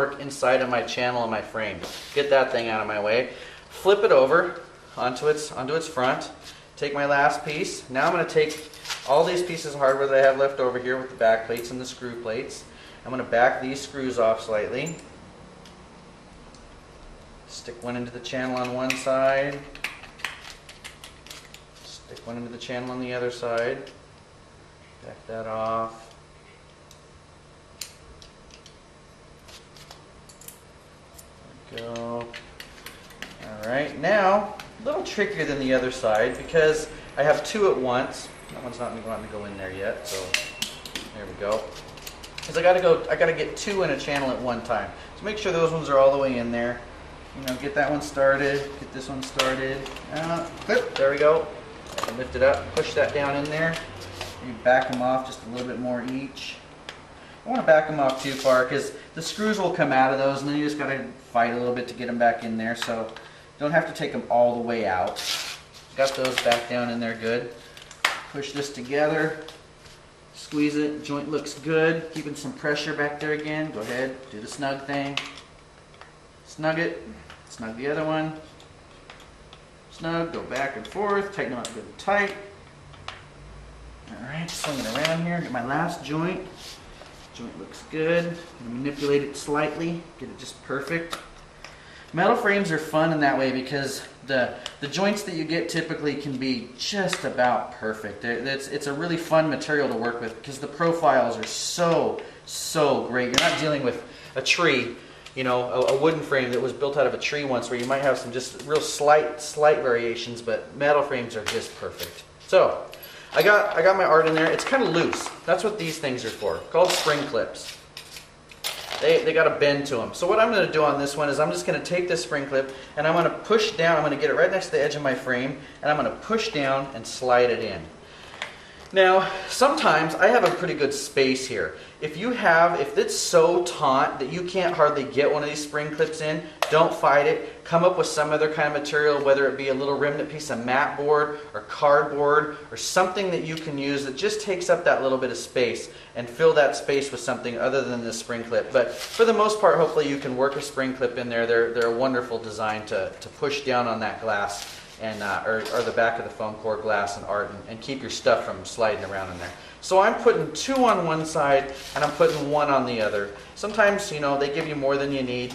work inside of my channel and my frame. Get that thing out of my way. Flip it over onto its front. Take my last piece. Now I'm going to take all these pieces of hardware that I have left over here with the back plates and the screw plates. I'm going to back these screws off slightly. Stick one into the channel on one side. Stick one into the channel on the other side. Back that off. There we go. Alright, now, a little trickier than the other side because I have two at once. That one's not wanting to go in there yet, so there we go. Because I gotta get two in a channel at one time. So make sure those ones are all the way in there. You know, get that one started, get this one started. Clip, there we go. Lift it up, push that down in there. You back them off just a little bit more each. I want to back them off too far because the screws will come out of those and then you just got to fight a little bit to get them back in there. So you don't have to take them all the way out. Got those back down in there good. Push this together. Squeeze it. Joint looks good. Keeping some pressure back there again. Go ahead. Do the snug thing. Snug it. Snug the other one. Snug. Go back and forth. Tighten them up good and tight. Alright, swing it around here. Get my last joint. Joint looks good. I'm going to manipulate it slightly. Get it just perfect. Metal frames are fun in that way because the joints that you get typically can be just about perfect. It's a really fun material to work with because the profiles are so great. You're not dealing with a tree, you know, a wooden frame that was built out of a tree once where you might have some just real slight variations, but metal frames are just perfect. So I got my art in there. It's kind of loose. That's what these things are for. Called spring clips. They got a bend to them. So what I'm going to do on this one is I'm just going to take this spring clip and I'm going to push down. I'm going to get it right next to the edge of my frame and I'm going to push down and slide it in. Now, sometimes I have a pretty good space here. If it's so taut that you can't hardly get one of these spring clips in, don't fight it. Come up with some other kind of material, whether it be a little remnant piece of mat board or cardboard or something that you can use that just takes up that little bit of space and fill that space with something other than the spring clip. But for the most part, hopefully you can work a spring clip in there. They're a wonderful design to push down on that glass and or the back of the foam core glass and art and keep your stuff from sliding around in there. So I'm putting two on one side and I'm putting one on the other. Sometimes, you know, they give you more than you need.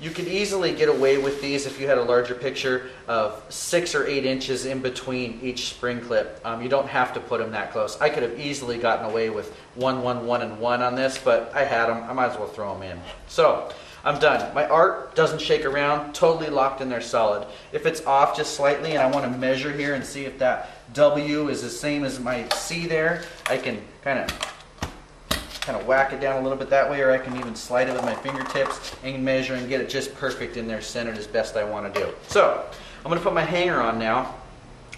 You could easily get away with these if you had a larger picture of 6 or 8 inches in between each spring clip. You don't have to put them that close. I could have easily gotten away with 1, 1, 1, and 1 on this, but I had them. I might as well throw them in. So I'm done. My art doesn't shake around, totally locked in there solid. If it's off just slightly and I want to measure here and see if that W is the same as my C there, I can kind of whack it down a little bit that way, or I can even slide it with my fingertips and measure and get it just perfect in there, centered as best I want to do. So I'm going to put my hanger on now.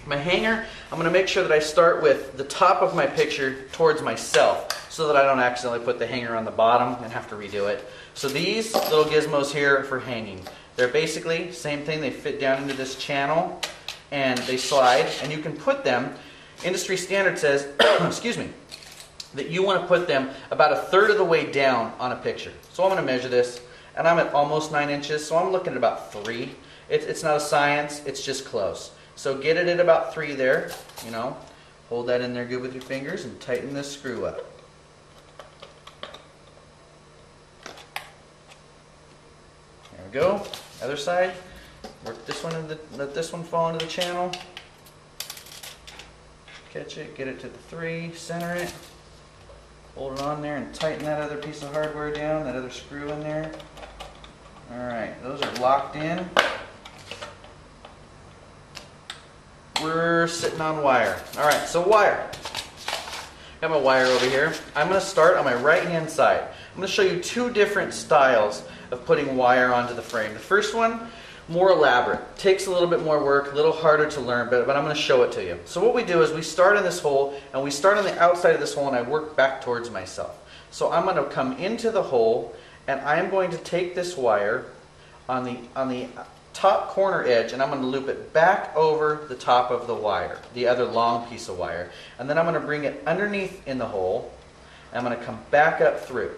My hanger, I'm going to make sure that I start with the top of my picture towards myself so that I don't accidentally put the hanger on the bottom and have to redo it. So these little gizmos here are for hanging. They're basically same thing. They fit down into this channel and they slide, and you can put them, industry standard says, excuse me, that you want to put them about 1/3 of the way down on a picture. So I'm going to measure this, and I'm at almost 9 inches, so I'm looking at about 3. It's not a science, it's just close. So get it at about 3 there, you know, hold that in there good with your fingers and tighten this screw up. There we go. Other side, work this one and let this one fall into the channel. Catch it, get it to the 3, center it. Hold it on there and tighten that other piece of hardware down, that other screw in there. Alright, those are locked in. We're sitting on wire. Alright, so wire. Got my wire over here. I'm going to start on my right hand side. I'm going to show you 2 different styles of putting wire onto the frame. The first one, more elaborate. Takes a little bit more work, a little harder to learn, but I'm going to show it to you. So what we do is we start in this hole, and we start on the outside of this hole, and I work back towards myself. So I'm going to come into the hole, and I'm going to take this wire on the top corner edge, and I'm going to loop it back over the top of the wire, the other long piece of wire. And then I'm going to bring it underneath in the hole, and I'm going to come back up through.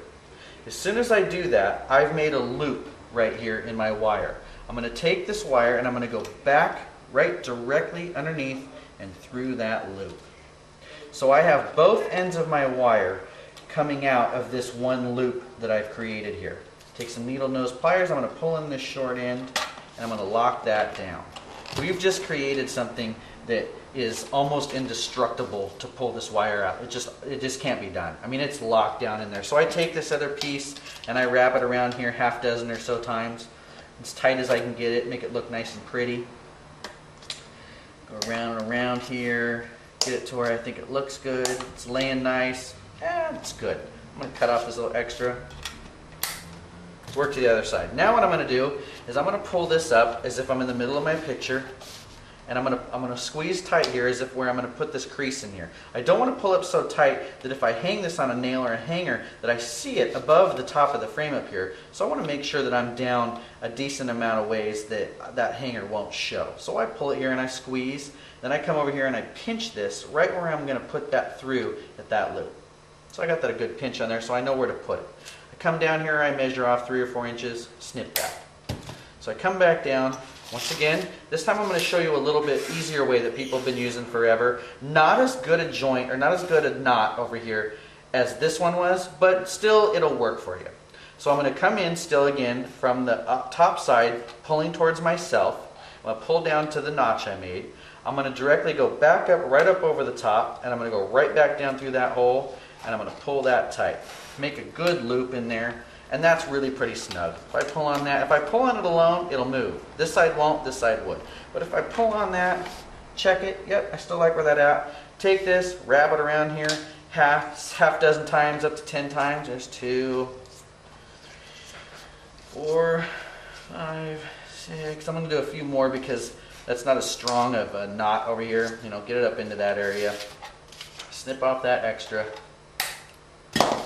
As soon as I do that, I've made a loop right here in my wire. I'm going to take this wire and I'm going to go back right directly underneath and through that loop. So I have both ends of my wire coming out of this one loop that I've created here. Take some needle nose pliers, I'm going to pull in this short end and I'm going to lock that down. We've just created something that is almost indestructible to pull this wire out. It just can't be done. I mean, it's locked down in there. So I take this other piece and I wrap it around here half dozen or so times, as tight as I can get it, make it look nice and pretty. Go around and around here, get it to where I think it looks good. It's laying nice. It's good. I'm going to cut off this little extra. Work to the other side. Now what I'm going to do is I'm going to pull this up as if I'm in the middle of my picture, and I'm going to squeeze tight here as if where I'm going to put this crease in here. I don't want to pull up so tight that if I hang this on a nail or a hanger that I see it above the top of the frame up here. So I want to make sure that I'm down a decent amount of ways that that hanger won't show. So I pull it here and I squeeze. Then I come over here and I pinch this right where I'm going to put that through at that loop. So I got that a good pinch on there so I know where to put it. I come down here, I measure off 3 or 4 inches, snip that. So I come back down. Once again, this time I'm going to show you a little bit easier way that people have been using forever. Not as good a joint, or not as good a knot over here as this one was, but still it'll work for you. So I'm going to come in still again from the top side, pulling towards myself. I'm going to pull down to the notch I made. I'm going to directly go back up, right up over the top, and I'm going to go right back down through that hole, and I'm going to pull that tight. Make a good loop in there. And that's really pretty snug. If I pull on that, if I pull on it alone, it'll move. This side won't, this side would. But if I pull on that, check it, yep, I still like where that's at. Take this, wrap it around here, half dozen times, up to 10 times. There's 2, 4, 5, 6. I'm gonna do a few more because that's not as strong of a knot over here. You know, get it up into that area. Snip off that extra.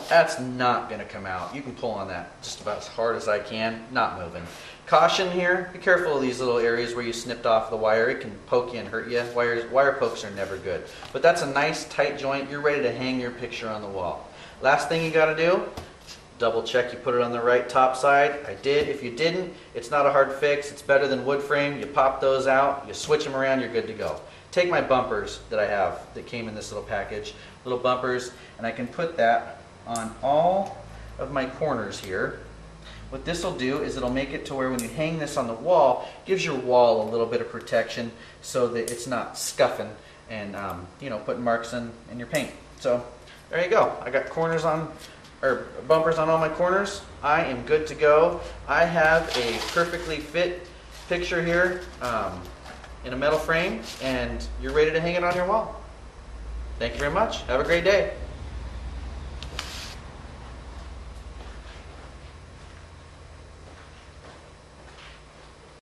That's not going to come out. You can pull on that just about as hard as I can, not moving. Caution here, be careful of these little areas where you snipped off the wire. It can poke you and hurt you. Wire pokes are never good. But that's a nice tight joint. You're ready to hang your picture on the wall. Last thing you got to do, double check you put it on the right top side. I did. If you didn't, it's not a hard fix. It's better than wood frame. You pop those out, you switch them around, you're good to go. Take my bumpers that I have that came in this little package, little bumpers, and I can put that on all of my corners here. What this will do is it'll make it to where when you hang this on the wall, it gives your wall a little bit of protection so that it's not scuffing and you know, putting marks in your paint. So there you go. I got corners on, or bumpers on all my corners. I am good to go. I have a perfectly fit picture here in a metal frame, and you're ready to hang it on your wall. Thank you very much. Have a great day.